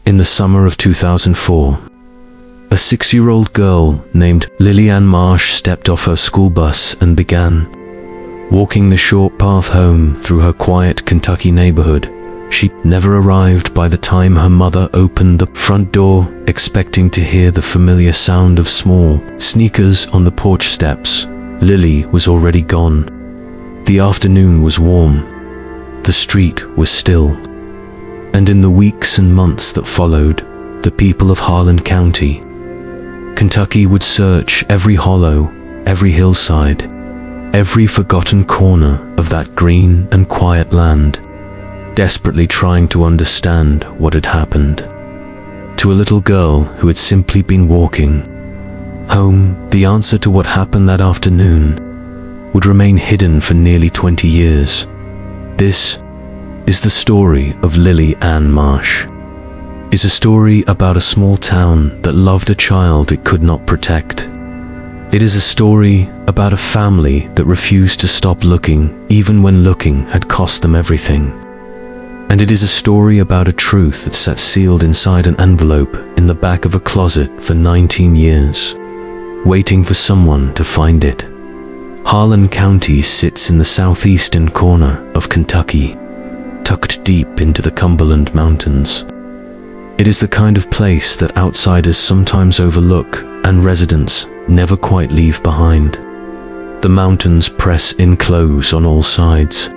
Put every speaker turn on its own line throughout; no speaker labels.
In the summer of 2004, a 6-year-old girl named Lily Anne Marsh stepped off her school bus and began walking the short path home through her quiet Kentucky neighborhood. She never arrived by the time her mother opened the front door, expecting to hear the familiar sound of small sneakers on the porch steps. Lily was already gone. The afternoon was warm. The street was still. And in the weeks and months that followed, the people of Harlan County, Kentucky would search every hollow, every hillside, every forgotten corner of that green and quiet land, desperately trying to understand what had happened to a little girl who had simply been walking home. The answer to what happened that afternoon would remain hidden for nearly 20 years. This is the story of Lily Anne Marsh. Is a story about a small town that loved a child it could not protect. It is a story about a family that refused to stop looking, even when looking had cost them everything. And it is a story about a truth that sat sealed inside an envelope in the back of a closet for 19 years, waiting for someone to find it. Harlan County sits in the southeastern corner of Kentucky, tucked deep into the Cumberland Mountains. It is the kind of place that outsiders sometimes overlook and residents never quite leave behind. The mountains press in close on all sides.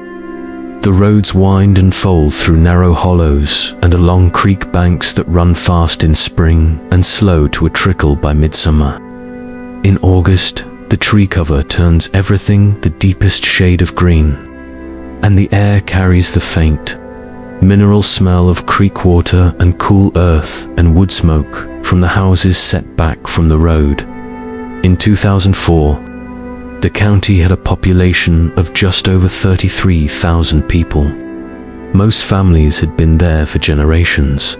The roads wind and fold through narrow hollows and along creek banks that run fast in spring and slow to a trickle by midsummer. In August, the tree cover turns everything the deepest shade of green, and the air carries the faint, mineral smell of creek water and cool earth and wood smoke from the houses set back from the road. In 2004, the county had a population of just over 33,000 people. Most families had been there for generations.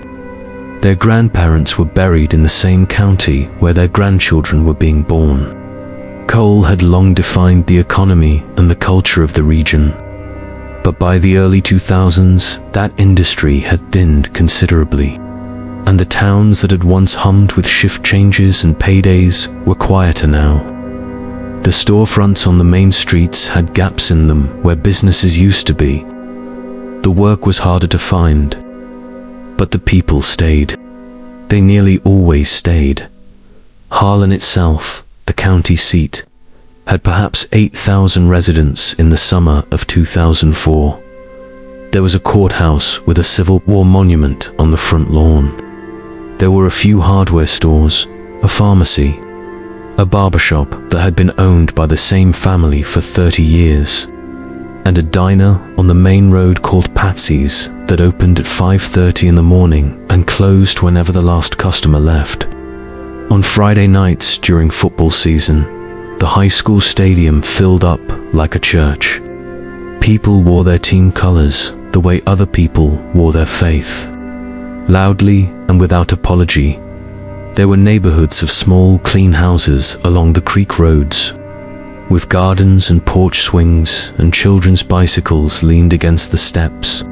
Their grandparents were buried in the same county where their grandchildren were being born. Coal had long defined the economy and the culture of the region. But by the early 2000s, that industry had thinned considerably, and the towns that had once hummed with shift changes and paydays were quieter now. The storefronts on the main streets had gaps in them where businesses used to be. The work was harder to find, but the people stayed. They nearly always stayed. Harlan itself, the county seat, had perhaps 8,000 residents in the summer of 2004. There was a courthouse with a Civil War monument on the front lawn. There were a few hardware stores, a pharmacy, a barbershop that had been owned by the same family for 30 years, and a diner on the main road called Patsy's that opened at 5:30 in the morning and closed whenever the last customer left. On Friday nights during football season, the high school stadium filled up like a church. People wore their team colors the way other people wore their faith. Loudly and without apology, there were neighborhoods of small, clean houses along the creek roads, with gardens and porch swings, and children's bicycles leaned against the steps.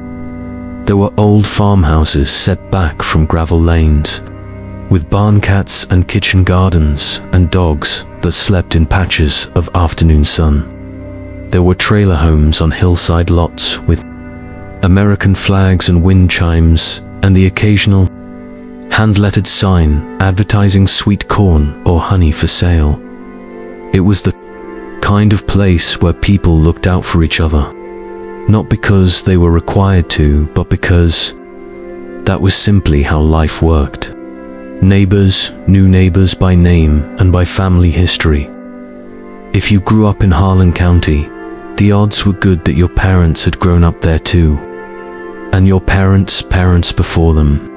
There were old farmhouses set back from gravel lanes, with barn cats and kitchen gardens and dogs that slept in patches of afternoon sun. There were trailer homes on hillside lots with American flags and wind chimes, and the occasional hand-lettered sign advertising sweet corn or honey for sale. It was the kind of place where people looked out for each other, not because they were required to, but because that was simply how life worked. Neighbors knew neighbors by name and by family history. If you grew up in Harlan County, the odds were good that your parents had grown up there too, and your parents' parents before them,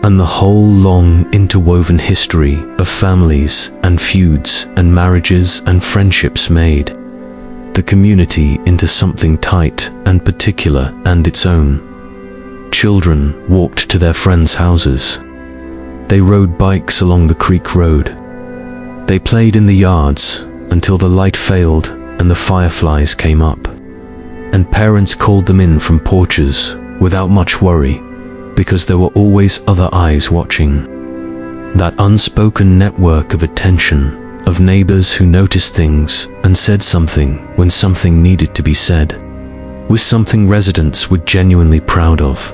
and the whole long interwoven history of families and feuds and marriages and friendships made the community into something tight and particular and its own. Children walked to their friends' houses. They rode bikes along the creek road. They played in the yards until the light failed and the fireflies came up, and parents called them in from porches without much worry, because there were always other eyes watching. That unspoken network of attention, of neighbors who noticed things and said something when something needed to be said, was something residents were genuinely proud of.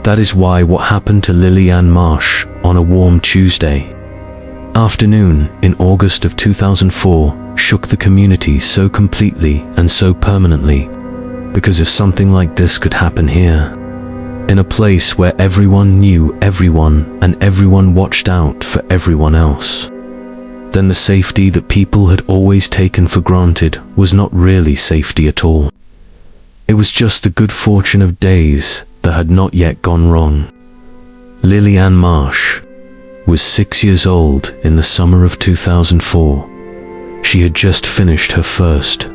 That is why what happened to Lily Anne Marsh on a warm Tuesday afternoon in August of 2004 shook the community so completely and so permanently, because if something like this could happen here, in a place where everyone knew everyone and everyone watched out for everyone else, then the safety that people had always taken for granted was not really safety at all. It was just the good fortune of days that had not yet gone wrong. Lily Anne Marsh was 6 years old in the summer of 2004. She had just finished her first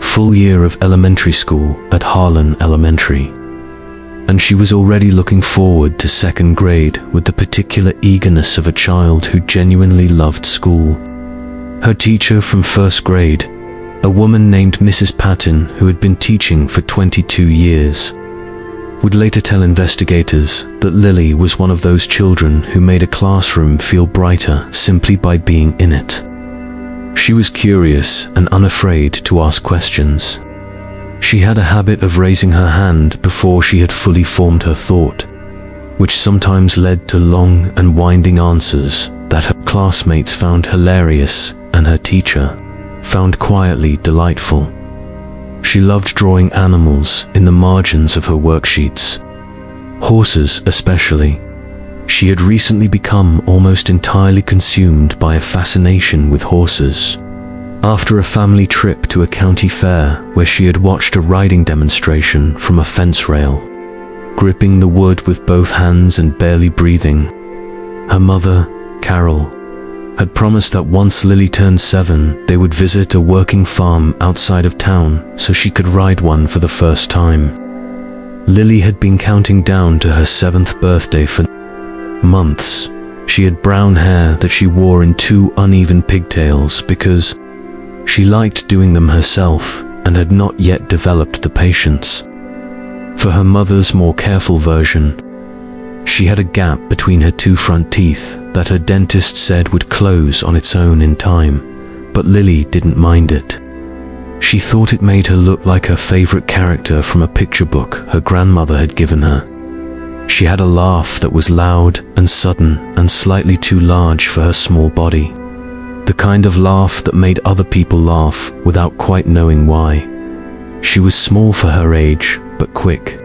full year of elementary school at Harlan Elementary, and she was already looking forward to second grade with the particular eagerness of a child who genuinely loved school. Her teacher from first grade, a woman named Mrs. Patton who had been teaching for 22 years, would later tell investigators that Lily was one of those children who made a classroom feel brighter simply by being in it. She was curious and unafraid to ask questions. She had a habit of raising her hand before she had fully formed her thought, which sometimes led to long and winding answers that her classmates found hilarious and her teacher found quietly delightful. She loved drawing animals in the margins of her worksheets, horses especially. She had recently become almost entirely consumed by a fascination with horses. After a family trip to a county fair where she had watched a riding demonstration from a fence rail, gripping the wood with both hands and barely breathing, her mother, Carol, had promised that once Lily turned 7, they would visit a working farm outside of town so she could ride one for the first time. Lily had been counting down to her 7th birthday for months. She had brown hair that she wore in 2 uneven pigtails because she liked doing them herself and had not yet developed the patience for her mother's more careful version. She had a gap between her 2 front teeth that her dentist said would close on its own in time, but Lily didn't mind it. She thought it made her look like her favorite character from a picture book her grandmother had given her. She had a laugh that was loud and sudden and slightly too large for her small body. The kind of laugh that made other people laugh without quite knowing why. She was small for her age, but quick.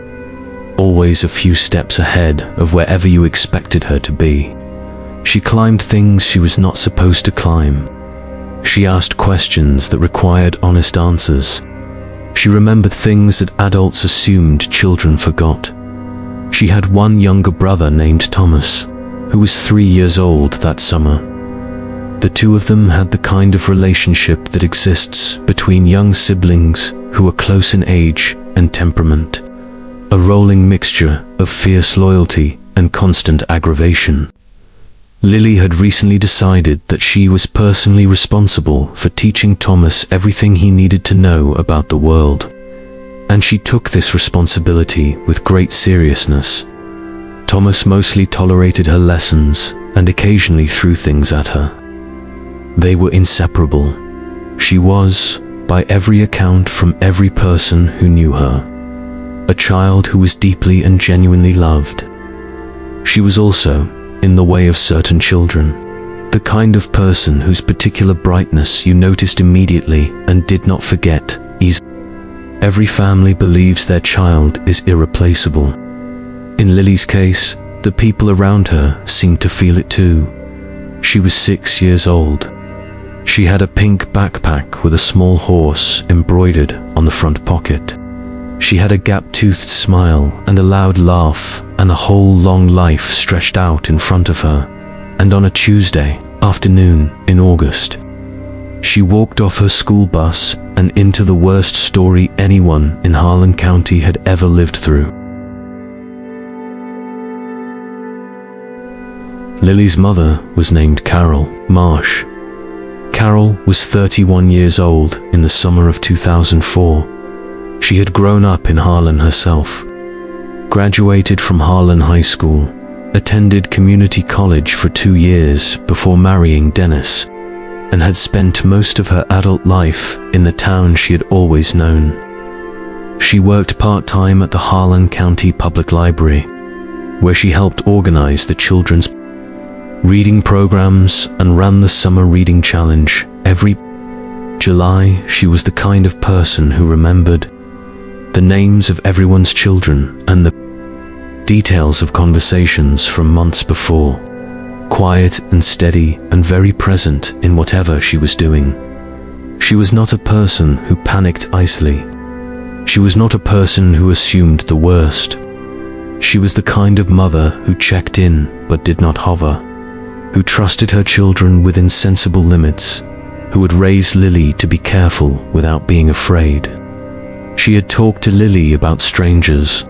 Always a few steps ahead of wherever you expected her to be. She climbed things she was not supposed to climb. She asked questions that required honest answers. She remembered things that adults assumed children forgot. She had one younger brother named Thomas, who was 3 years old that summer. The two of them had the kind of relationship that exists between young siblings who are close in age and temperament. A rolling mixture of fierce loyalty and constant aggravation. Lily had recently decided that she was personally responsible for teaching Thomas everything he needed to know about the world, and she took this responsibility with great seriousness. Thomas mostly tolerated her lessons and occasionally threw things at her. They were inseparable. She was, by every account from every person who knew her, a child who was deeply and genuinely loved. She was also, in the way of certain children, the kind of person whose particular brightness you noticed immediately and did not forget easily. Every family believes their child is irreplaceable. In Lily's case, the people around her seemed to feel it too. She was 6 years old. She had a pink backpack with a small horse embroidered on the front pocket. She had a gap-toothed smile and a loud laugh and a whole long life stretched out in front of her. And on a Tuesday afternoon in August, she walked off her school bus and into the worst story anyone in Harlan County had ever lived through. Lily's mother was named Carol Marsh. Carol was 31 years old in the summer of 2004. She had grown up in Harlan herself. graduated from Harlan High School, attended community college for 2 years before marrying Dennis, and had spent most of her adult life in the town she had always known. She worked part-time at the Harlan County Public Library, where she helped organize the children's reading programs and ran the Summer Reading Challenge. Every July, she was the kind of person who remembered the names of everyone's children and the details of conversations from months before, quiet and steady and very present in whatever she was doing. She was not a person who panicked easily. She was not a person who assumed the worst. She was the kind of mother who checked in but did not hover, who trusted her children within sensible limits, who would raise Lily to be careful without being afraid. She had talked to Lily about strangers.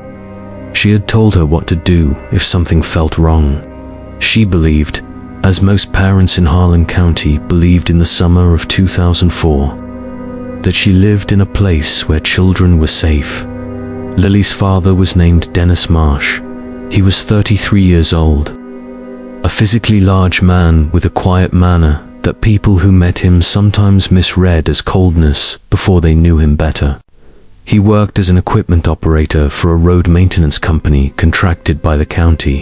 She had told her what to do if something felt wrong. She believed, as most parents in Harlan County believed in the summer of 2004, that she lived in a place where children were safe. Lily's father was named Dennis Marsh. He was 33 years old, a physically large man with a quiet manner that people who met him sometimes misread as coldness before they knew him better. He worked as an equipment operator for a road maintenance company contracted by the county,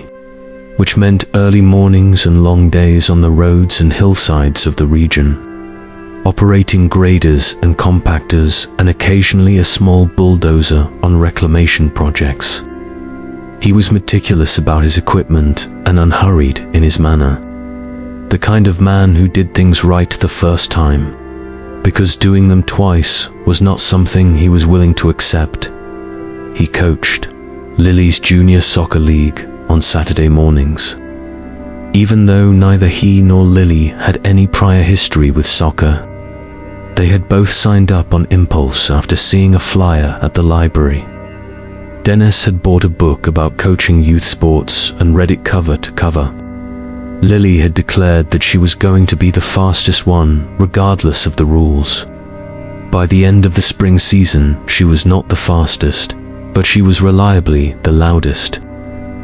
which meant early mornings and long days on the roads and hillsides of the region, operating graders and compactors and occasionally a small bulldozer on reclamation projects. He was meticulous about his equipment and unhurried in his manner, the kind of man who did things right the first time, because doing them twice was not something he was willing to accept. He coached Lily's junior soccer league on Saturday mornings. Even though neither he nor Lily had any prior history with soccer, they had both signed up on impulse after seeing a flyer at the library. Dennis had bought a book about coaching youth sports and read it cover to cover. Lily had declared that she was going to be the fastest one, regardless of the rules. By the end of the spring season, she was not the fastest, but she was reliably the loudest,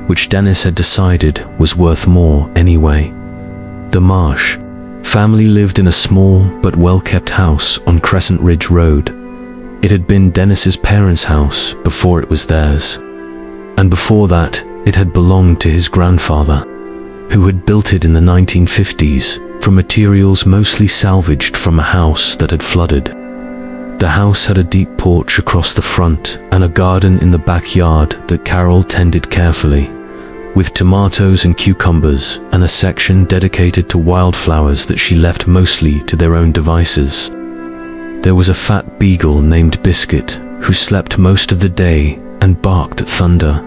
which Dennis had decided was worth more anyway. The Marsh family lived in a small but well-kept house on Crescent Ridge Road. It had been Dennis's parents' house before it was theirs, and before that, it had belonged to his grandfather, who had built it in the 1950s from materials mostly salvaged from a house that had flooded. The house had a deep porch across the front and a garden in the backyard that Carol tended carefully, with tomatoes and cucumbers and a section dedicated to wildflowers that she left mostly to their own devices. There was a fat beagle named Biscuit who slept most of the day and barked at thunder,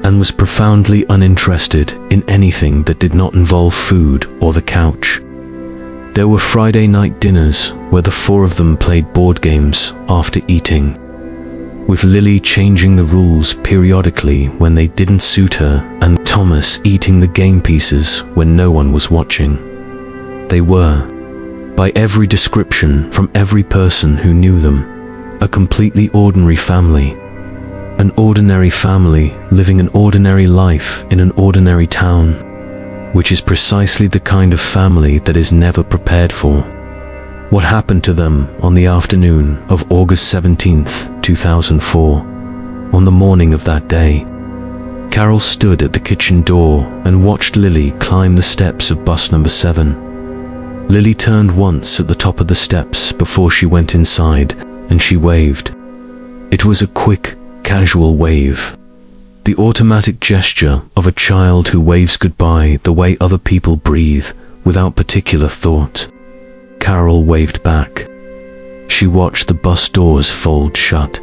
and was profoundly uninterested in anything that did not involve food or the couch. There were Friday night dinners where the four of them played board games after eating, with Lily changing the rules periodically when they didn't suit her and Thomas eating the game pieces when no one was watching. They were, by every description from every person who knew them, a completely ordinary family. An ordinary family living an ordinary life in an ordinary town, which is precisely the kind of family that is never prepared for. What happened to them on the afternoon of August 17th, 2004? On the morning of that day, Carol stood at the kitchen door and watched Lily climb the steps of bus number 7. Lily turned once at the top of the steps before she went inside, and she waved. It was a quick, casual wave, the automatic gesture of a child who waves goodbye the way other people breathe without particular thought. Carol waved back. She watched the bus doors fold shut.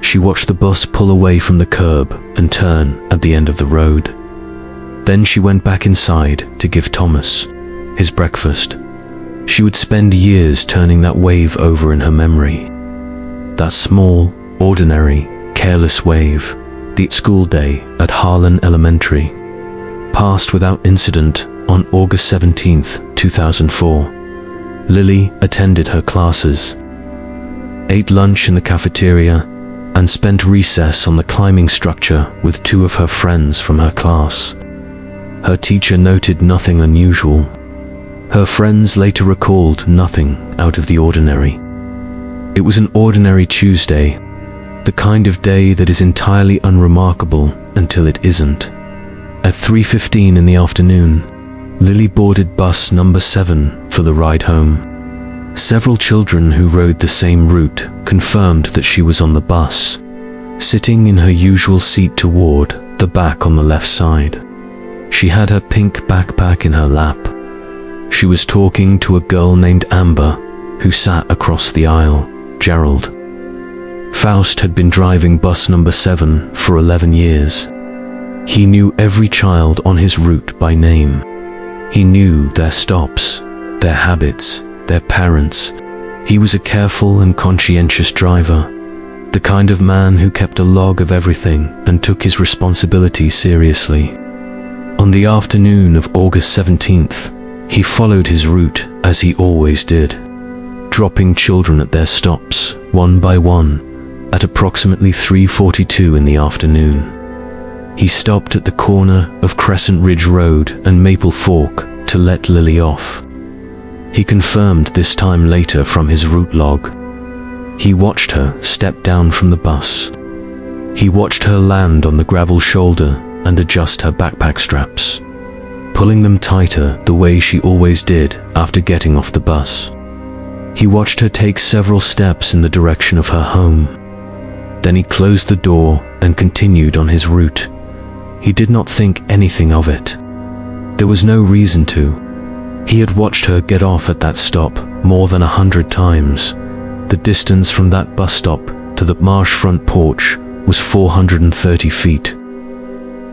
She watched the bus pull away from the curb and turn at the end of the road. Then she went back inside to give Thomas his breakfast. She would spend years turning that wave over in her memory. That small, ordinary, careless wave, the school day at Harlan Elementary, passed without incident on August 17th, 2004. Lily attended her classes, ate lunch in the cafeteria, and spent recess on the climbing structure with two of her friends from her class. Her teacher noted nothing unusual. Her friends later recalled nothing out of the ordinary. It was an ordinary Tuesday, the kind of day that is entirely unremarkable until it isn't. At 3:15 in the afternoon, Lily boarded bus number 7 for the ride home. Several children who rode the same route confirmed that she was on the bus, sitting in her usual seat toward the back on the left side. She had her pink backpack in her lap. She was talking to a girl named Amber, who sat across the aisle, Gerald. Faust had been driving bus number 7 for 11 years. He knew every child on his route by name. He knew their stops, their habits, their parents. He was a careful and conscientious driver, the kind of man who kept a log of everything and took his responsibility seriously. On the afternoon of August 17th, he followed his route as he always did, dropping children at their stops, one by one, at approximately 3:42 in the afternoon. He stopped at the corner of Crescent Ridge Road and Maple Fork to let Lily off. He confirmed this time later from his route log. He watched her step down from the bus. He watched her land on the gravel shoulder and adjust her backpack straps, pulling them tighter the way she always did after getting off the bus. He watched her take several steps in the direction of her home. Then he closed the door and continued on his route. He did not think anything of it. There was no reason to. He had watched her get off at that stop more than 100 times. The distance from that bus stop to the Marsh front porch was 430 feet.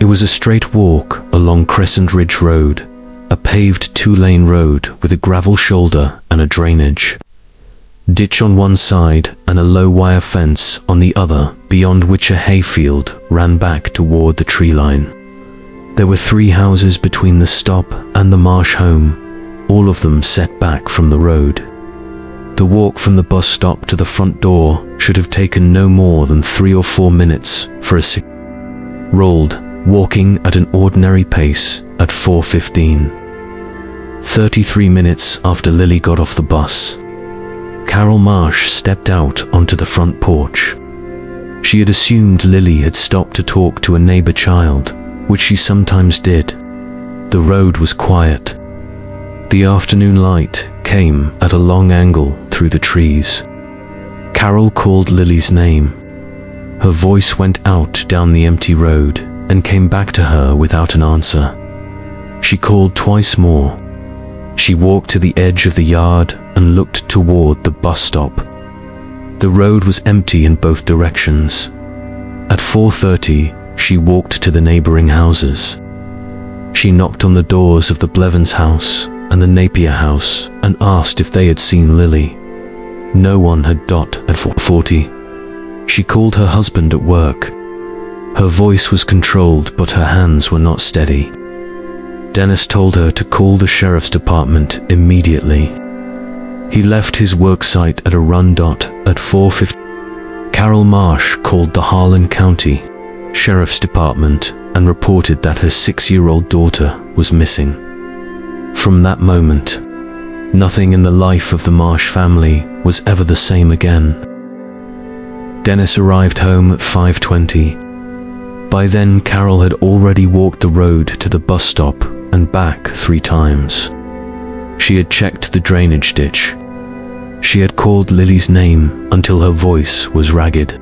It was a straight walk along Crescent Ridge Road, a paved 2-lane road with a gravel shoulder and a drainage ditch on one side and a low wire fence on the other, beyond which a hayfield ran back toward the tree line. There were 3 houses between the stop and the Marsh home, all of them set back from the road. The walk from the bus stop to the front door should have taken no more than 3 or 4 minutes for a 6-year-old, walking at an ordinary pace at 4:15. 33 minutes after Lily got off the bus, Carol Marsh stepped out onto the front porch. She had assumed Lily had stopped to talk to a neighbor child, which she sometimes did. The road was quiet. The afternoon light came at a long angle through the trees. Carol called Lily's name. Her voice went out down the empty road and came back to her without an answer. She called twice more. She walked to the edge of the yard and looked toward the bus stop. The road was empty in both directions. At 4:30, she walked to the neighboring houses. She knocked on the doors of the Blevins house and the Napier house and asked if they had seen Lily. No one had. At 4:40, she called her husband at work. Her voice was controlled, but her hands were not steady. Dennis told her to call the sheriff's department immediately. He left his work site at a run. At 4:50, Carol Marsh called the Harlan County Sheriff's Department and reported that her 6-year-old daughter was missing. From that moment, nothing in the life of the Marsh family was ever the same again. Dennis arrived home at 5:20. By then, Carol had already walked the road to the bus stop and back 3 times. She had checked the drainage ditch. She had called Lily's name until her voice was ragged.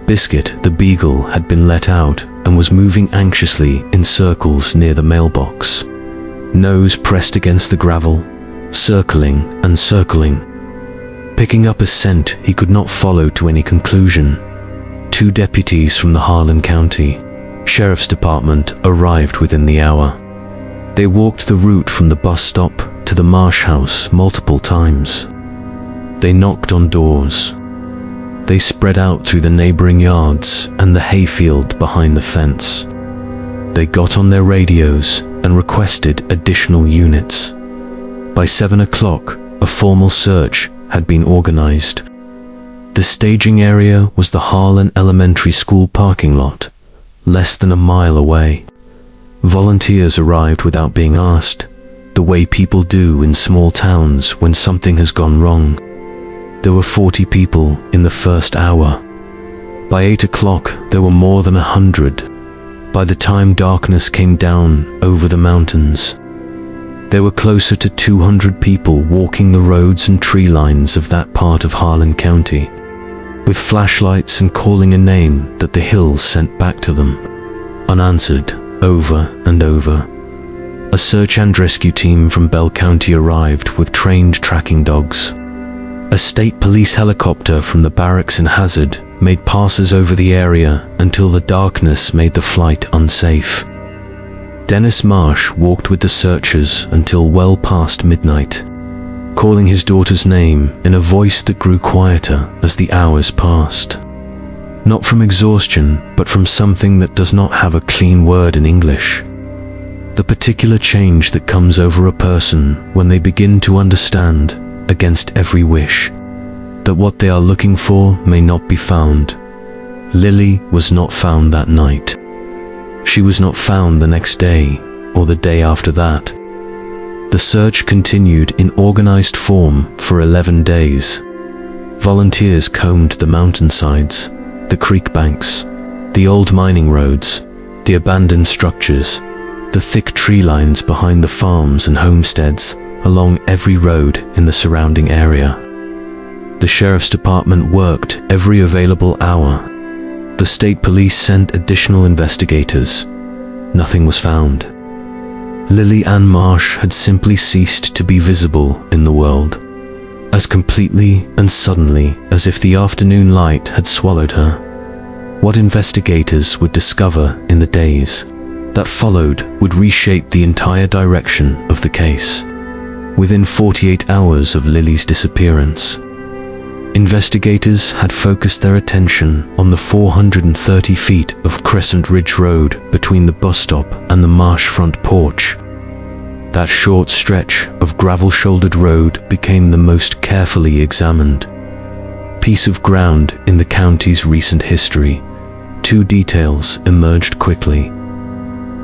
Biscuit, the beagle, had been let out and was moving anxiously in circles near the mailbox, nose pressed against the gravel, circling and circling. Picking up a scent he could not follow to any conclusion, 2 deputies from the Harlan County Sheriff's Department arrived within the hour. They walked the route from the bus stop to the Marsh house multiple times. They knocked on doors. They spread out through the neighboring yards and the hayfield behind the fence. They got on their radios and requested additional units. By 7 o'clock, a formal search had been organized. The staging area was the Harlan Elementary School parking lot, less than a mile away. Volunteers arrived without being asked, the way people do in small towns when something has gone wrong. There were 40 people in the first hour. By 8 o'clock, there were more than 100. By the time darkness came down over the mountains, there were closer to 200 people walking the roads and tree lines of that part of Harlan County, with flashlights and calling a name that the hills sent back to them, unanswered, over and over. A search and rescue team from Bell County arrived with trained tracking dogs. A state police helicopter from the barracks in Hazard made passes over the area until the darkness made the flight unsafe. Dennis Marsh walked with the searchers until well past midnight, calling his daughter's name in a voice that grew quieter as the hours passed. Not from exhaustion, but from something that does not have a clean word in English. The particular change that comes over a person when they begin to understand, against every wish, that what they are looking for may not be found. Lily was not found that night. She was not found the next day or the day after that. The search continued in organized form for 11 days. Volunteers combed the mountainsides, the creek banks, the old mining roads, the abandoned structures, the thick tree lines behind the farms and homesteads along every road in the surrounding area. The sheriff's department worked every available hour. The state police sent additional investigators. Nothing was found. Lily Anne Marsh had simply ceased to be visible in the world, as completely and suddenly as if the afternoon light had swallowed her. What investigators would discover in the days that followed would reshape the entire direction of the case. Within 48 hours of Lily's disappearance, investigators had focused their attention on the 430 feet of Crescent Ridge Road between the bus stop and the marsh front porch. That short stretch of gravel-shouldered road became the most carefully examined piece of ground in the county's recent history. Two details emerged quickly.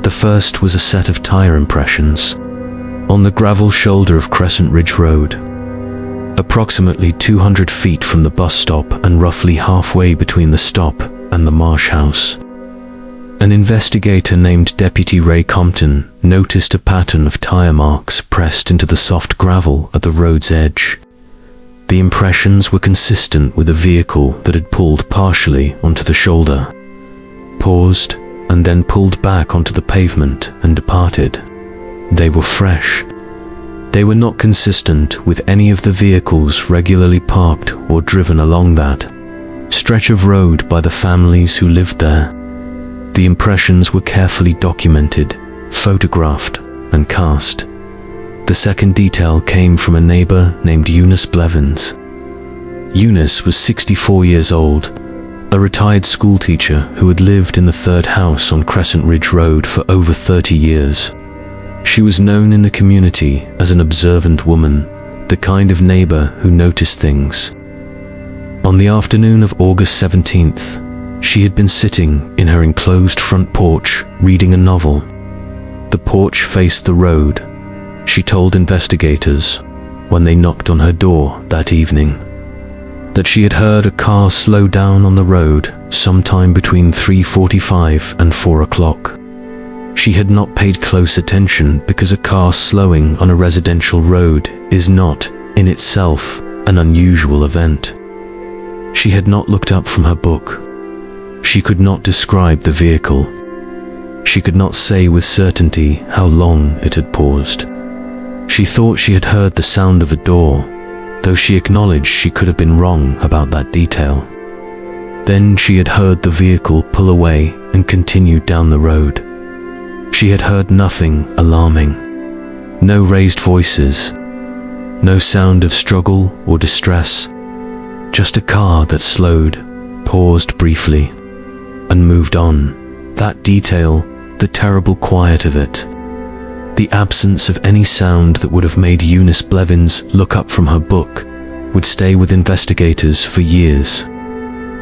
The first was a set of tire impressions on the gravel shoulder of Crescent Ridge Road, approximately 200 feet from the bus stop and roughly halfway between the stop and the Marsh house. An investigator named Deputy Ray Compton noticed a pattern of tire marks pressed into the soft gravel at the road's edge. The impressions were consistent with a vehicle that had pulled partially onto the shoulder, paused, and then pulled back onto the pavement and departed. They were fresh. They were not consistent with any of the vehicles regularly parked or driven along that stretch of road by the families who lived there. The impressions were carefully documented, photographed, and cast. The second detail came from a neighbor named Eunice Blevins. Eunice was 64 years old, a retired schoolteacher who had lived in the third house on Crescent Ridge Road for over 30 years. She was known in the community as an observant woman, the kind of neighbor who noticed things. On the afternoon of August 17th, she had been sitting in her enclosed front porch reading a novel. The porch faced the road, she told investigators when they knocked on her door that evening, that she had heard a car slow down on the road sometime between 3:45 and 4 o'clock. She had not paid close attention because a car slowing on a residential road is not, in itself, an unusual event. She had not looked up from her book. She could not describe the vehicle. She could not say with certainty how long it had paused. She thought she had heard the sound of a door, though she acknowledged she could have been wrong about that detail. Then she had heard the vehicle pull away and continue down the road. She had heard nothing alarming. No raised voices. No sound of struggle or distress. Just a car that slowed, paused briefly, and moved on. That detail, the terrible quiet of it, the absence of any sound that would have made Eunice Blevins look up from her book, would stay with investigators for years.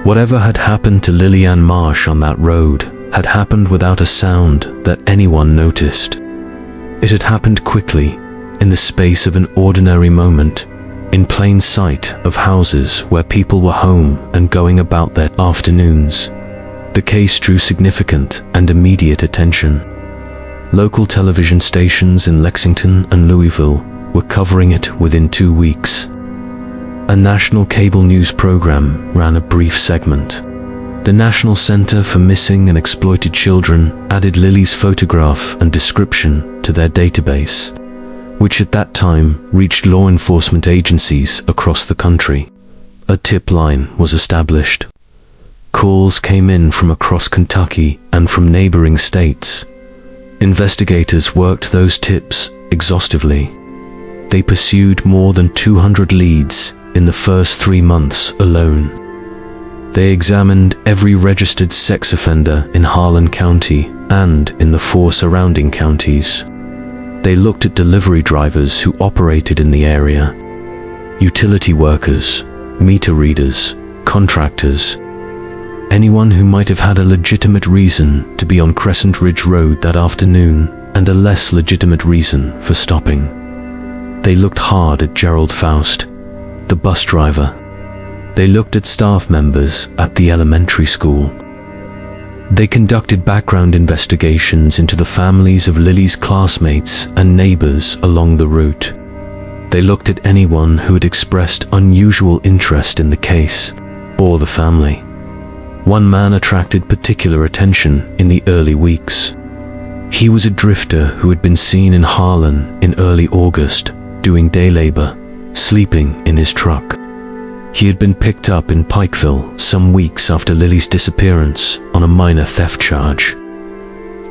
Whatever had happened to Lily Anne Marsh on that road had happened without a sound that anyone noticed. It had happened quickly, in the space of an ordinary moment, in plain sight of houses where people were home and going about their afternoons. The case drew significant and immediate attention. Local television stations in Lexington and Louisville were covering it within 2 weeks. A national cable news program ran a brief segment. The National Center for Missing and Exploited Children added Lily's photograph and description to their database, which at that time reached law enforcement agencies across the country. A tip line was established. Calls came in from across Kentucky and from neighboring states. Investigators worked those tips exhaustively. They pursued more than 200 leads in the first 3 months alone. They examined every registered sex offender in Harlan County and in the 4 surrounding counties. They looked at delivery drivers who operated in the area, utility workers, meter readers, contractors, anyone who might have had a legitimate reason to be on Crescent Ridge Road that afternoon and a less legitimate reason for stopping. They looked hard at Gerald Faust, the bus driver. They looked at staff members at the elementary school. They conducted background investigations into the families of Lily's classmates and neighbors along the route. They looked at anyone who had expressed unusual interest in the case or the family. One man attracted particular attention in the early weeks. He was a drifter who had been seen in Harlan in early August doing day labor, sleeping in his truck. He had been picked up in Pikeville some weeks after Lily's disappearance on a minor theft charge.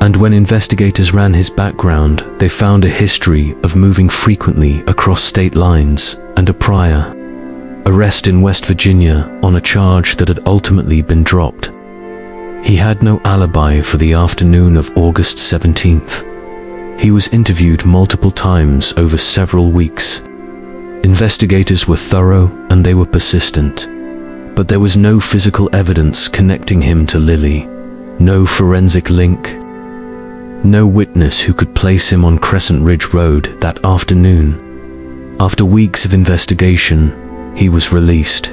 And when investigators ran his background, they found a history of moving frequently across state lines and a prior arrest in West Virginia on a charge that had ultimately been dropped. He had no alibi for the afternoon of August 17th. He was interviewed multiple times over several weeks. Investigators were thorough and they were persistent, but there was no physical evidence connecting him to Lily, no forensic link, no witness who could place him on Crescent Ridge Road that afternoon. After weeks of investigation, he was released.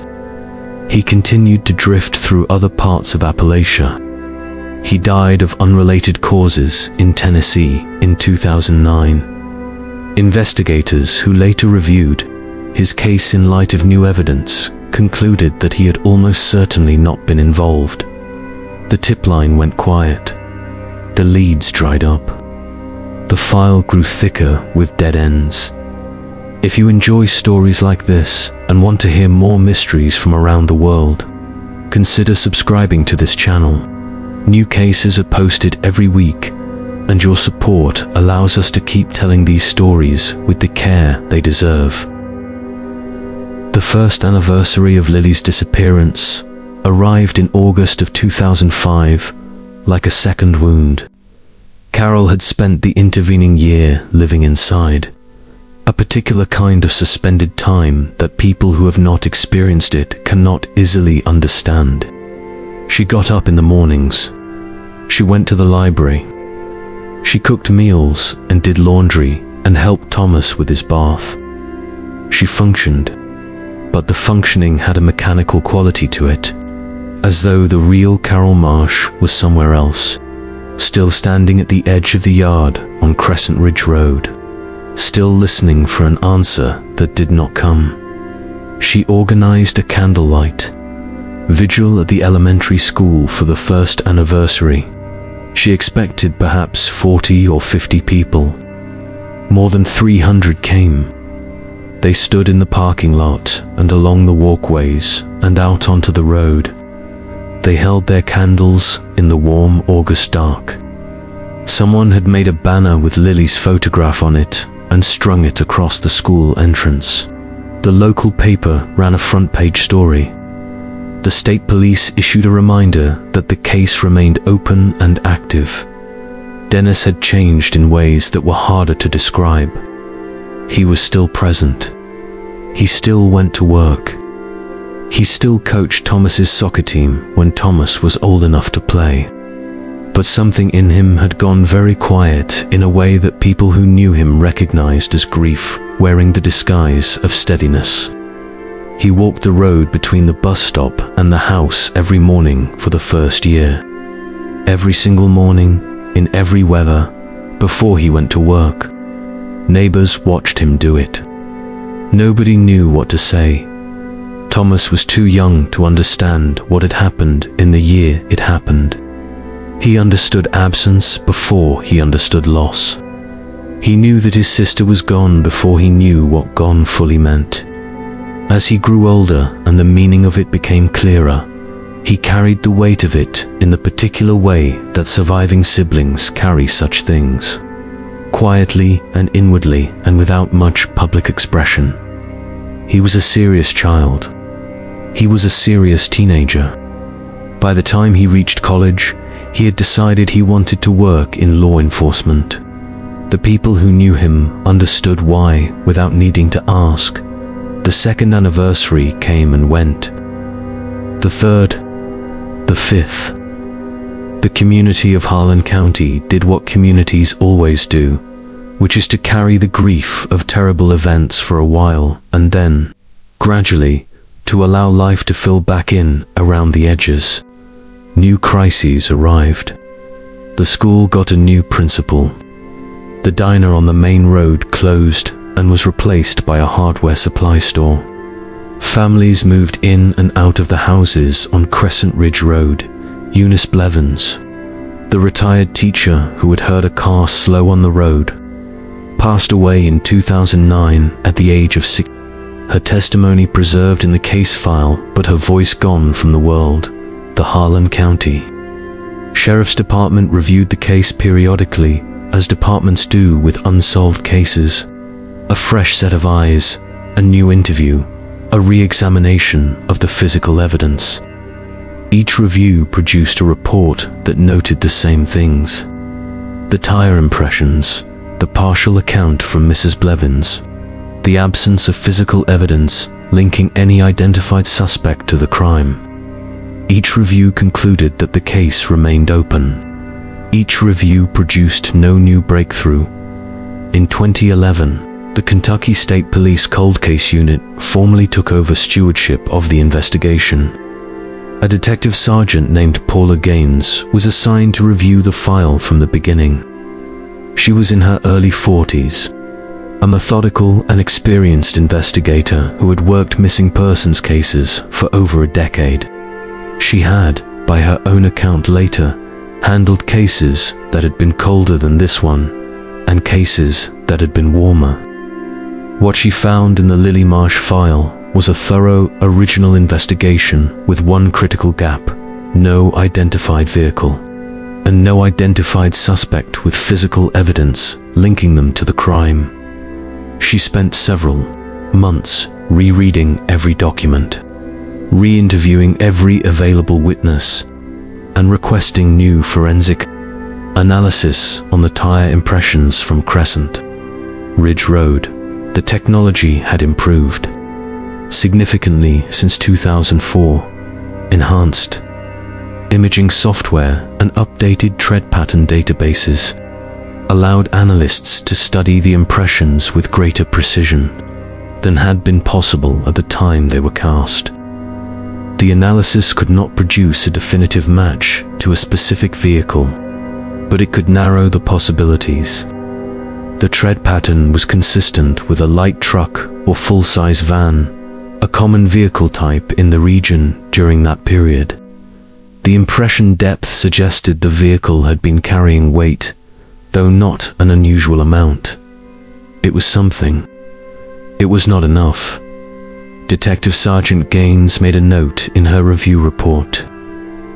He continued to drift through other parts of Appalachia. He died of unrelated causes in Tennessee in 2009. Investigators who later reviewed his case in light of new evidence concluded that he had almost certainly not been involved. The tip line went quiet. The leads dried up. The file grew thicker with dead ends. If you enjoy stories like this and want to hear more mysteries from around the world, consider subscribing to this channel. New cases are posted every week, and your support allows us to keep telling these stories with the care they deserve. The first anniversary of Lily's disappearance arrived in August of 2005, like a second wound. Carol had spent the intervening year living inside, a particular kind of suspended time that people who have not experienced it cannot easily understand. She got up in the mornings. She went to the library. She cooked meals and did laundry and helped Thomas with his bath. She functioned, but the functioning had a mechanical quality to it, as though the real Carol Marsh was somewhere else, still standing at the edge of the yard on Crescent Ridge Road, still listening for an answer that did not come. She organized a candlelight vigil at the elementary school for the first anniversary. She expected perhaps 40 or 50 people. More than 300 came. They stood in the parking lot and along the walkways and out onto the road. They held their candles in the warm August dark. Someone had made a banner with Lily's photograph on it and strung it across the school entrance. The local paper ran a front-page story. The state police issued a reminder that the case remained open and active. Dennis had changed in ways that were harder to describe. He was still present. he still went to work. He still coached Thomas's soccer team when Thomas was old enough to play. But something in him had gone very quiet in a way that people who knew him recognized as grief wearing the disguise of steadiness. He walked the road between the bus stop and the house every morning for the first year. Every single morning, in every weather, before he went to work. Neighbors watched him do it. Nobody knew what to say. Thomas was too young to understand what had happened in the year it happened. He understood absence before he understood loss. He knew that his sister was gone before he knew what gone fully meant. As he grew older and the meaning of it became clearer, he carried the weight of it in the particular way that surviving siblings carry such things. Quietly and inwardly and without much public expression. He was a serious child. He was a serious teenager. By the time he reached college, he had decided he wanted to work in law enforcement. The people who knew him understood why without needing to ask. The second anniversary came and went. The third, the fifth. The community of Harlan County did what communities always do, which is to carry the grief of terrible events for a while and then, gradually, to allow life to fill back in around the edges. New crises arrived. The school got a new principal. The diner on the main road closed and was replaced by a hardware supply store. Families moved in and out of the houses on Crescent Ridge Road. Eunice Blevins, the retired teacher who had heard a car slow on the road, passed away in 2009 at the age of 6. Her testimony preserved in the case file, but her voice gone from the world. The Harlan County Sheriff's Department reviewed the case periodically, as departments do with unsolved cases. A fresh set of eyes, a new interview, a re-examination of the physical evidence. Each review produced a report that noted the same things. The tire impressions, the partial account from Mrs. Blevins, the absence of physical evidence linking any identified suspect to the crime. Each review concluded that the case remained open. Each review produced no new breakthrough. In 2011, the Kentucky State Police Cold Case Unit formally took over stewardship of the investigation. A detective sergeant named Paula Gaines was assigned to review the file from the beginning. She was in her early 40s, a methodical and experienced investigator who had worked missing persons cases for over a decade. She had, by her own account later, handled cases that had been colder than this one, and cases that had been warmer. What she found in the Lily Marsh file was a thorough, original investigation with one critical gap: no identified vehicle, and no identified suspect with physical evidence linking them to the crime. She spent several months rereading every document, re-interviewing every available witness, and requesting new forensic analysis on the tire impressions from Crescent Ridge Road. The technology had improved significantly since 2004. Enhanced imaging software and updated tread pattern databases allowed analysts to study the impressions with greater precision than had been possible at the time they were cast. The analysis could not produce a definitive match to a specific vehicle, but it could narrow the possibilities. The tread pattern was consistent with a light truck or full-size van, a common vehicle type in the region during that period. The impression depth suggested the vehicle had been carrying weight, though not an unusual amount. It was something. It was not enough. Detective Sergeant Gaines made a note in her review report.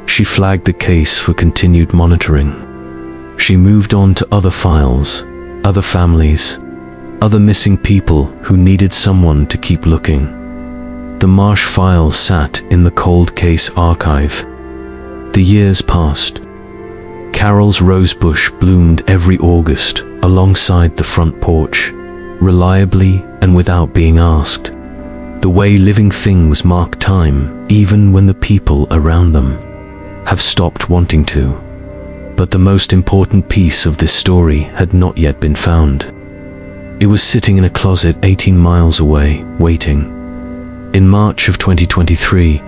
She flagged the case for continued monitoring. She moved on to other files, other families, other missing people who needed someone to keep looking. The Marsh files sat in the cold case archive. The years passed. Carol's rosebush bloomed every August alongside the front porch, reliably and without being asked. The way living things mark time, even when the people around them have stopped wanting to. But the most important piece of this story had not yet been found. It was sitting in a closet 18 miles away, waiting. In March of 2023,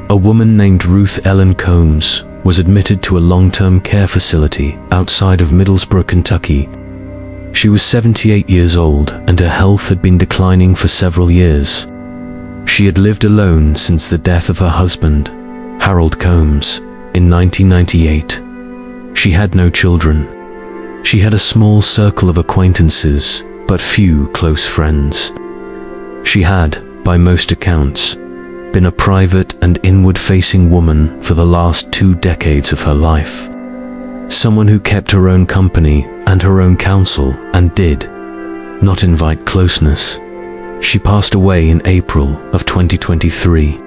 a woman named Ruth Ellen Combs was admitted to a long-term care facility outside of Middlesbrough, Kentucky. She was 78 years old and her health had been declining for several years. She had lived alone since the death of her husband, Harold Combs, in 1998. She had no children. She had a small circle of acquaintances, but few close friends. She had, by most accounts, been a private and inward-facing woman for the last 2 decades of her life. Someone who kept her own company and her own counsel and did not invite closeness. She passed away in April of 2023,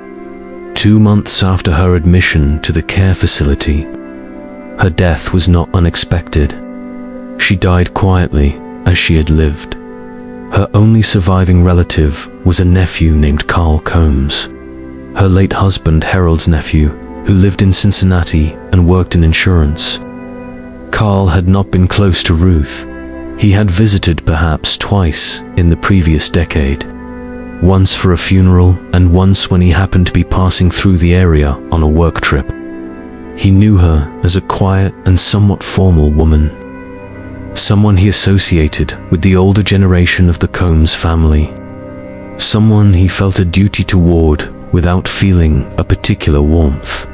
2 months after her admission to the care facility. Her death was not unexpected. She died quietly as she had lived. Her only surviving relative was a nephew named Carl Combs, her late husband Harold's nephew, who lived in Cincinnati and worked in insurance. Carl had not been close to Ruth. He had visited perhaps twice in the previous decade, once for a funeral and once when he happened to be passing through the area on a work trip. He knew her as a quiet and somewhat formal woman, someone he associated with the older generation of the Combs family, someone he felt a duty toward without feeling a particular warmth.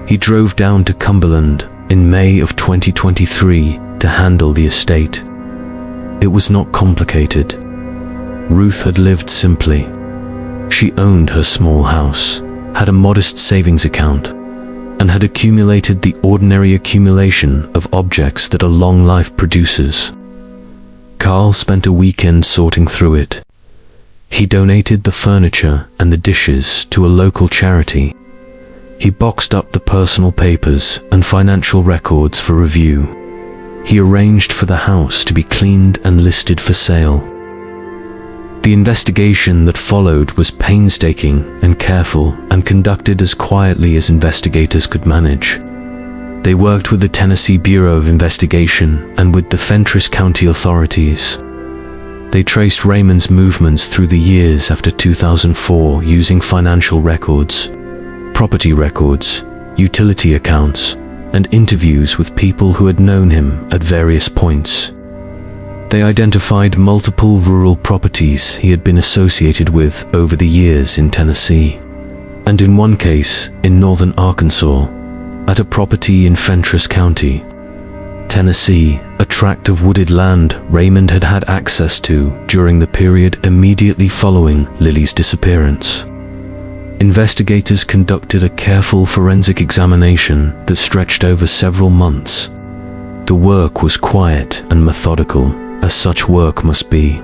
He drove down to Cumberland in May of 2023 to handle the estate. It was not complicated. Ruth had lived simply. She owned her small house, had a modest savings account, and had accumulated the ordinary accumulation of objects that a long life produces. Carl spent a weekend sorting through it. He donated the furniture and the dishes to a local charity. He boxed up the personal papers and financial records for review. He arranged for the house to be cleaned and listed for sale. The investigation that followed was painstaking and careful and conducted as quietly as investigators could manage. They worked with the Tennessee Bureau of Investigation and with the Fentress County authorities. They traced Raymond's movements through the years after 2004 using financial records, property records, utility accounts, and interviews with people who had known him at various points. They identified multiple rural properties he had been associated with over the years in Tennessee, and in one case in northern Arkansas, at a property in Fentress County, Tennessee, a tract of wooded land Raymond had had access to during the period immediately following Lily's disappearance. Investigators conducted a careful forensic examination that stretched over several months. The work was quiet and methodical, as such work must be.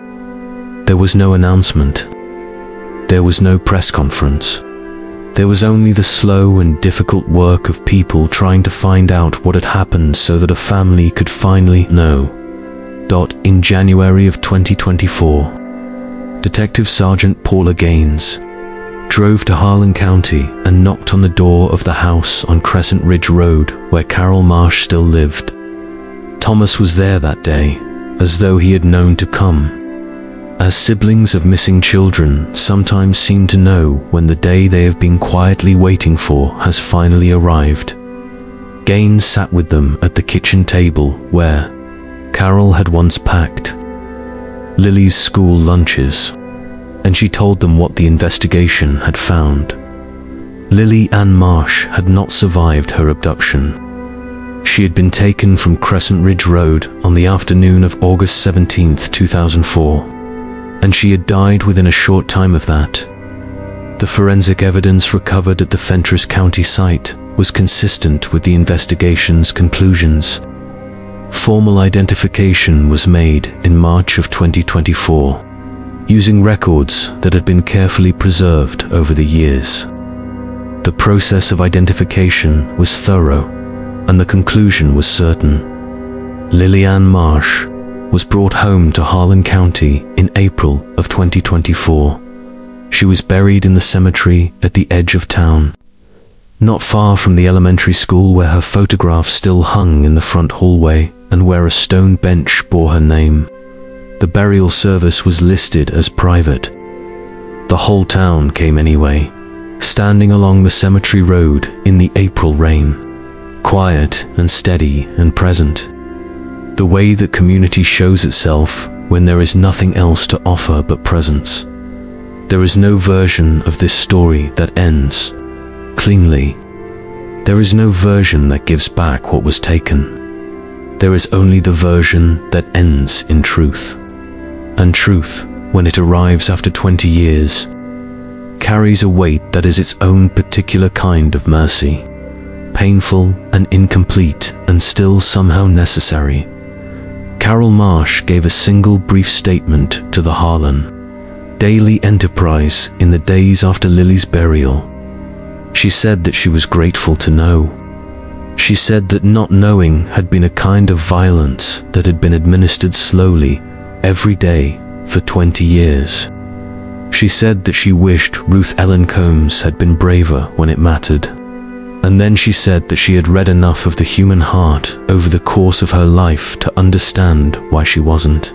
There was no announcement. There was no press conference. There was only the slow and difficult work of people trying to find out what had happened so that a family could finally know. In January of 2024, Detective Sergeant Paula Gaines drove to Harlan County and knocked on the door of the house on Crescent Ridge Road where Carol Marsh still lived. Thomas was there that day, as though he had known to come. As siblings of missing children sometimes seem to know when the day they have been quietly waiting for has finally arrived. Gaines sat with them at the kitchen table where Carol had once packed Lily's school lunches, and she told them what the investigation had found. Lily Anne Marsh had not survived her abduction. She had been taken from Crescent Ridge Road on the afternoon of August 17, 2004, and she had died within a short time of that. The forensic evidence recovered at the Fentress County site was consistent with the investigation's conclusions. Formal identification was made in March of 2024, using records that had been carefully preserved over the years. The process of identification was thorough, and the conclusion was certain. Lily Anne Marsh was brought home to Harlan County in April of 2024. She was buried in the cemetery at the edge of town, not far from the elementary school where her photograph still hung in the front hallway and where a stone bench bore her name. The burial service was listed as private. The whole town came anyway, standing along the cemetery road in the April rain, quiet and steady and present. The way that community shows itself when there is nothing else to offer but presence. There is no version of this story that ends cleanly. There is no version that gives back what was taken. There is only the version that ends in truth. And truth, when it arrives after 20 years, carries a weight that is its own particular kind of mercy, painful and incomplete and still somehow necessary. Carol Marsh gave a single brief statement to the Harlan Daily Enterprise in the days after Lily's burial. She said that she was grateful to know. She said that not knowing had been a kind of violence that had been administered slowly every day for 20 years. She said that she wished Ruth Ellen Combs had been braver when it mattered. And then she said that she had read enough of the human heart over the course of her life to understand why she wasn't.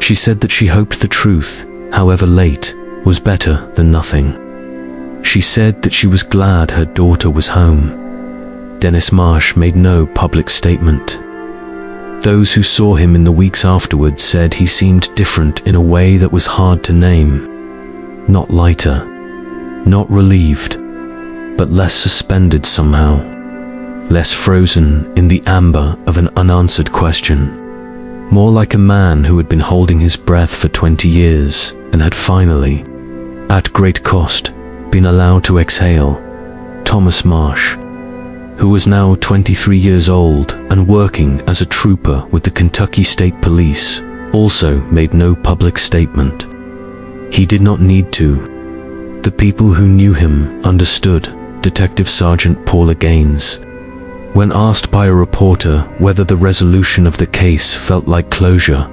She said that she hoped the truth, however late, was better than nothing. She said that she was glad her daughter was home. Dennis Marsh made no public statement. Those who saw him in the weeks afterwards said he seemed different in a way that was hard to name. Not lighter, not relieved, but less suspended somehow, less frozen in the amber of an unanswered question. More like a man who had been holding his breath for 20 years and had finally, at great cost, been allowed to exhale. Thomas Marsh, who was now 23 years old and working as a trooper with the Kentucky State Police, also made no public statement. He did not need to. The people who knew him understood. Detective Sergeant Paula Gaines, when asked by a reporter whether the resolution of the case felt like closure,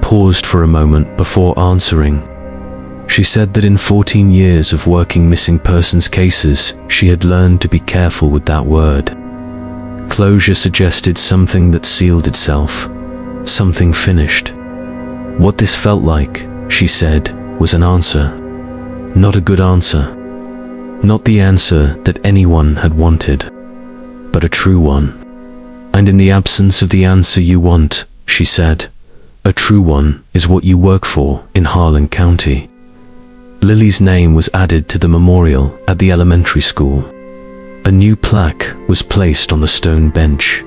paused for a moment before answering. She said that in 14 years of working missing persons cases, she had learned to be careful with that word. Closure suggested something that sealed itself, something finished. What this felt like, she said, was an answer. Not a good answer. Not the answer that anyone had wanted, but a true one. And in the absence of the answer you want, she said, a true one is what you work for in Harlan County. Lily's name was added to the memorial at the elementary school. A new plaque was placed on the stone bench,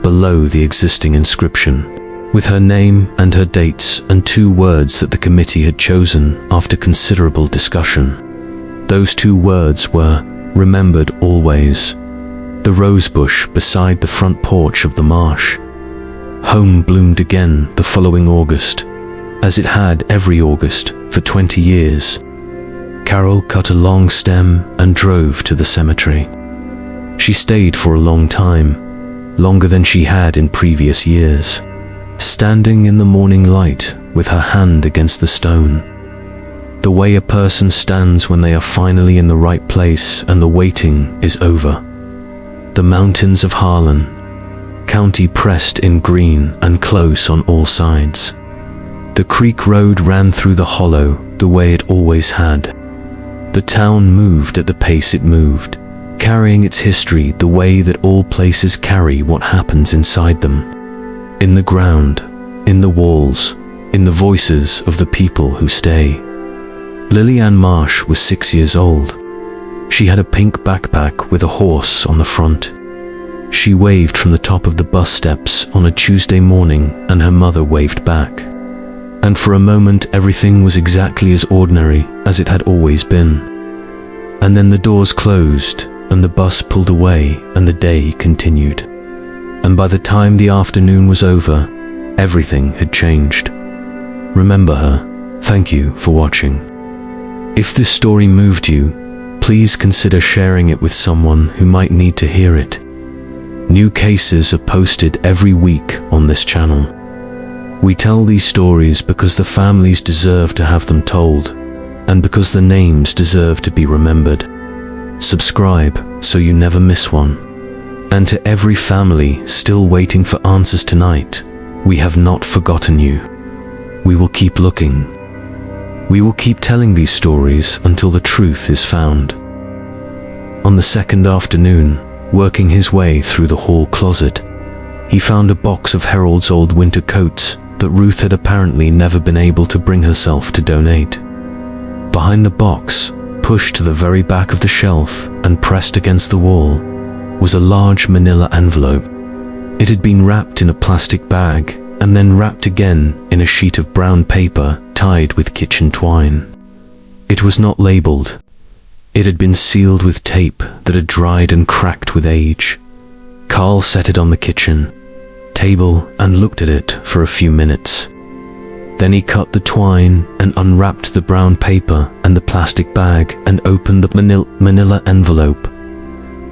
below the existing inscription, with her name and her dates and 2 words that the committee had chosen after considerable discussion. Those 2 words were, remembered always. The rosebush beside the front porch of the marsh. Home bloomed again the following August, as it had every August for 20 years. Carol cut a long stem and drove to the cemetery. She stayed for a long time, longer than she had in previous years, standing in the morning light with her hand against the stone. The way a person stands when they are finally in the right place and the waiting is over. The mountains of Harlan County pressed in green and close on all sides. The creek road ran through the hollow the way it always had. The town moved at the pace it moved, carrying its history the way that all places carry what happens inside them. In the ground, in the walls, in the voices of the people who stay. Lily Anne Marsh was 6 years old. She had a pink backpack with a horse on the front. She waved from the top of the bus steps on a Tuesday morning, and her mother waved back. And for a moment everything was exactly as ordinary as it had always been. And then the doors closed, and the bus pulled away, and the day continued. And by the time the afternoon was over, everything had changed. Remember her. Thank you for watching. If this story moved you, please consider sharing it with someone who might need to hear it. New cases are posted every week on this channel. We tell these stories because the families deserve to have them told. and because the names deserve to be remembered. Subscribe so you never miss one. And to every family still waiting for answers tonight, we have not forgotten you. We will keep looking. We will keep telling these stories until the truth is found. On the second afternoon, working his way through the hall closet, he found a box of Harold's old winter coats that Ruth had apparently never been able to bring herself to donate. Behind the box, pushed to the very back of the shelf and pressed against the wall, was a large manila envelope. It had been wrapped in a plastic bag and then wrapped again in a sheet of brown paper tied with kitchen twine. It was not labeled. It had been sealed with tape that had dried and cracked with age. Carl set it on the kitchen table and looked at it for a few minutes. Then he cut the twine and unwrapped the brown paper and the plastic bag and opened the manila envelope.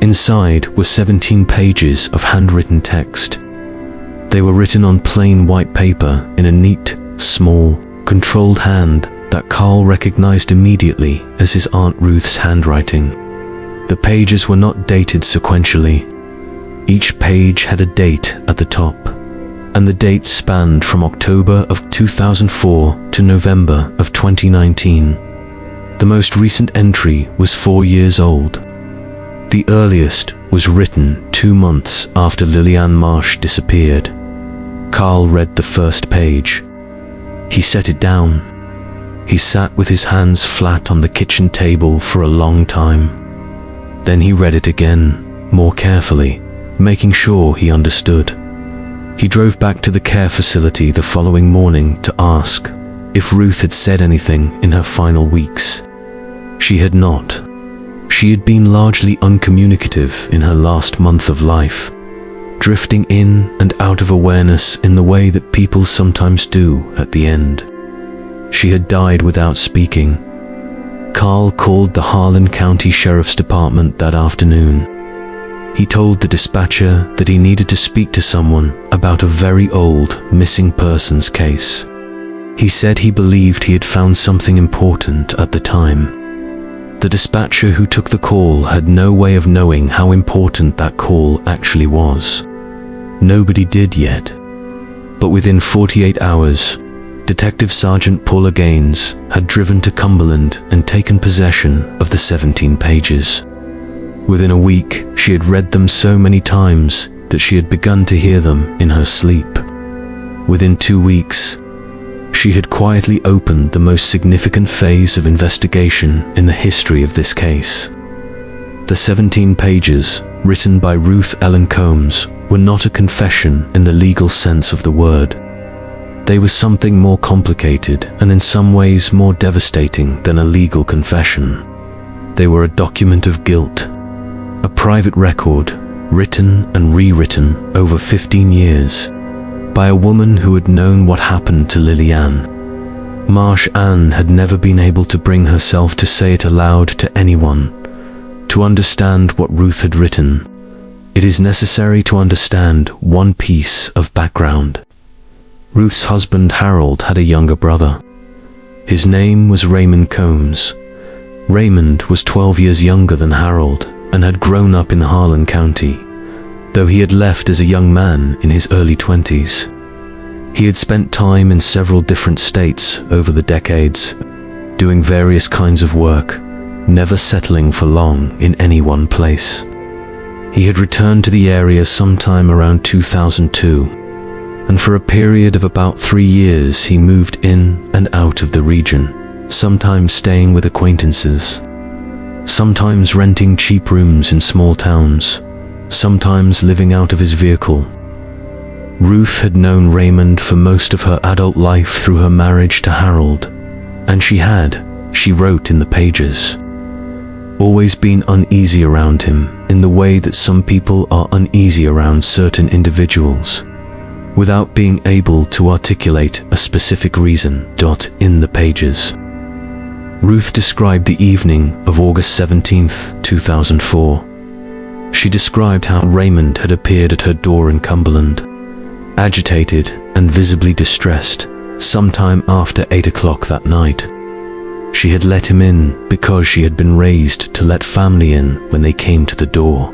Inside were 17 pages of handwritten text. They were written on plain white paper in a neat, small, controlled hand that Carl recognized immediately as his Aunt Ruth's handwriting. The pages were not dated sequentially. Each page had a date at the top, and the dates spanned from October of 2004 to November of 2019. The most recent entry was 4 years old. The earliest was written 2 months after Lily Anne Marsh disappeared. Carl read the first page. He set it down. He sat with his hands flat on the kitchen table for a long time. Then he read it again, more carefully, making sure he understood. He drove back to the care facility the following morning to ask if Ruth had said anything in her final weeks. She had not. She had been largely uncommunicative in her last month of life, drifting in and out of awareness in the way that people sometimes do at the end. She had died without speaking. Carl called the Harlan County Sheriff's Department that afternoon. He told the dispatcher that he needed to speak to someone about a very old missing persons case. He said he believed he had found something important at the time. The dispatcher who took the call had no way of knowing how important that call actually was. Nobody did yet. But within 48 hours, Detective Sergeant Paula Gaines had driven to Cumberland and taken possession of the 17 pages. Within a week, she had read them so many times that she had begun to hear them in her sleep. Within 2 weeks, she had quietly opened the most significant phase of investigation in the history of this case. The 17 pages, written by Ruth Ellen Combs, were not a confession in the legal sense of the word. They were something more complicated and in some ways more devastating than a legal confession. They were a document of guilt, a private record, written and rewritten over 15 years, by a woman who had known what happened to Lily Anne. Marsh Ann had never been able to bring herself to say it aloud to anyone. To understand what Ruth had written, it is necessary to understand one piece of background. Ruth's husband Harold had a younger brother. His name was Raymond Combs. Raymond was 12 years younger than Harold and had grown up in Harlan County, though he had left as a young man in his early 20s. He had spent time in several different states over the decades, doing various kinds of work, never settling for long in any one place. He had returned to the area sometime around 2002, and for a period of about 3 years he moved in and out of the region, sometimes staying with acquaintances, sometimes renting cheap rooms in small towns, sometimes living out of his vehicle. Ruth had known Raymond for most of her adult life through her marriage to Harold, and she wrote in the pages, always been uneasy around him in the way that some people are uneasy around certain individuals, without being able to articulate a specific reason. In the pages, Ruth described the evening of August 17th, 2004. She described how Raymond had appeared at her door in Cumberland, agitated and visibly distressed, sometime after 8 o'clock that night. She had let him in because she had been raised to let family in when they came to the door,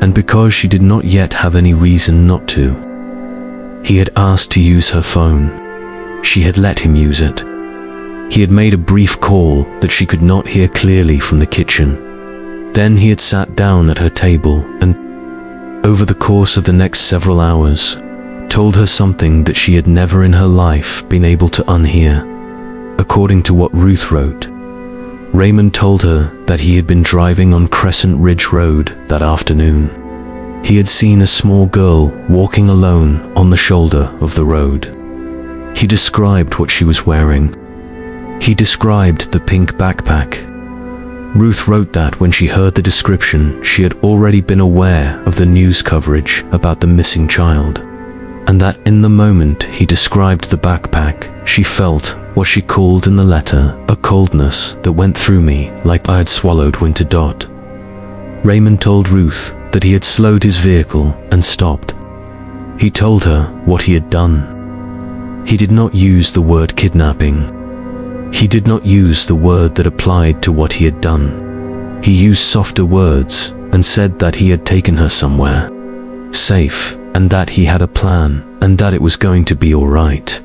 and because she did not yet have any reason not to. He had asked to use her phone. She had let him use it. He had made a brief call that she could not hear clearly from the kitchen. Then he had sat down at her table and, over the course of the next several hours, told her something that she had never in her life been able to unhear. According to what Ruth wrote, Raymond told her that he had been driving on Crescent Ridge Road that afternoon. He had seen a small girl walking alone on the shoulder of the road. He described what she was wearing. He described the pink backpack. Ruth wrote that when she heard the description, she had already been aware of the news coverage about the missing child, and that in the moment he described the backpack, she felt what she called in the letter a coldness that went through me like I had swallowed winter. Raymond told Ruth that he had slowed his vehicle and stopped. He told her what he had done. He did not use the word kidnapping. He did not use the word that applied to what he had done. He used softer words and said that he had taken her somewhere safe, and that he had a plan, and that it was going to be all right.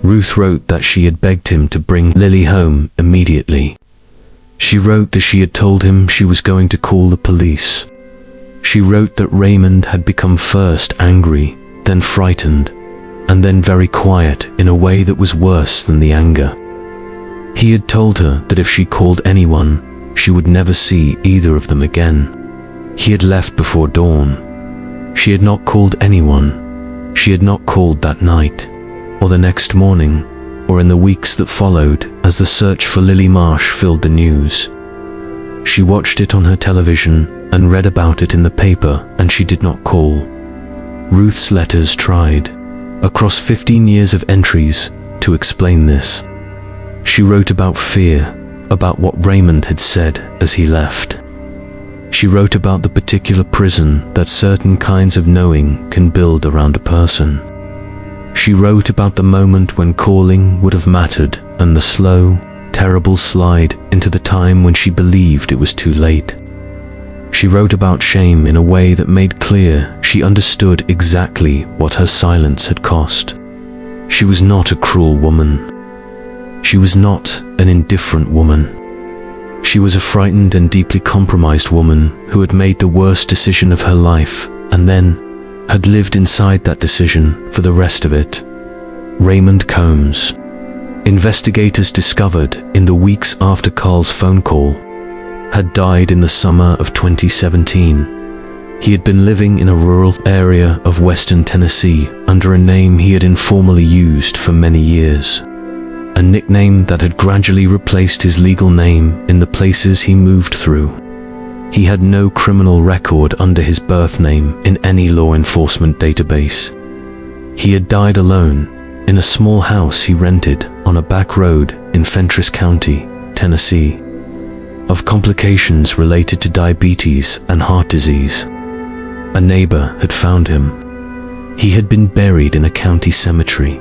Ruth wrote that she had begged him to bring Lily home immediately. She wrote that she had told him she was going to call the police. She wrote that Raymond had become first angry, then frightened, and then very quiet in a way that was worse than the anger. He had told her that if she called anyone, she would never see either of them again. He had left before dawn. She had not called anyone. She had not called that night, or the next morning, or in the weeks that followed as the search for Lily Marsh filled the news. She watched it on her television and read about it in the paper, and she did not call. Ruth's letters tried, across 15 years of entries, to explain this. She wrote about fear, about what Raymond had said as he left. She wrote about the particular prison that certain kinds of knowing can build around a person. She wrote about the moment when calling would have mattered and the slow, terrible slide into the time when she believed it was too late. She wrote about shame in a way that made clear she understood exactly what her silence had cost. She was not a cruel woman. She was not an indifferent woman. She was a frightened and deeply compromised woman who had made the worst decision of her life and then had lived inside that decision for the rest of it. Raymond Combs. Investigators discovered in the weeks after Carl's phone call had died in the summer of 2017. He had been living in a rural area of western Tennessee under a name he had informally used for many years. A nickname that had gradually replaced his legal name in the places he moved through. He had no criminal record under his birth name in any law enforcement database. He had died alone in a small house he rented on a back road in Fentress County, Tennessee, of complications related to diabetes and heart disease. A neighbor had found him. He had been buried in a county cemetery.